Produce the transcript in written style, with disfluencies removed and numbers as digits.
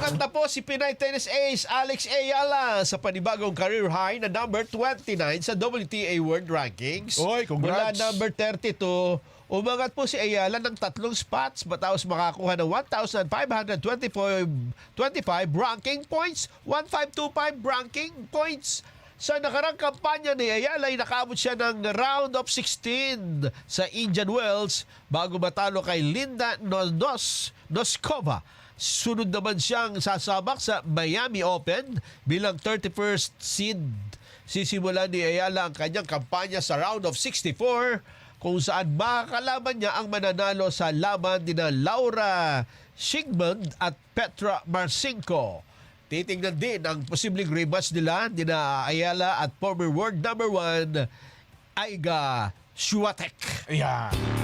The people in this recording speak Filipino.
Umangat na po si Pinay tennis ace Alex Ayala sa panibagong career high na number 29 sa WTA World Rankings. Oy, Mula congrats. number 32, umangat po si Ayala ng 3 spots matapos makakuha ng 1,525 ranking points, 1,525 ranking points. Sa nakarang kampanya ni Ayala ay nakaabot siya ng round of 16 sa Indian Wells bago matalo kay Linda Noskova. Sunod naman siyang sasabak sa Miami Open bilang 31st seed. Sisimula ni Ayala ang kanyang kampanya sa round of 64 kung saan makakalaban niya ang mananalo sa laban nina Laura Shigmund at Petra Marcinko. Titingnan din ang posibleng rematch nila nina Ayala at former world number 1 Iga Swiatek. Ayan.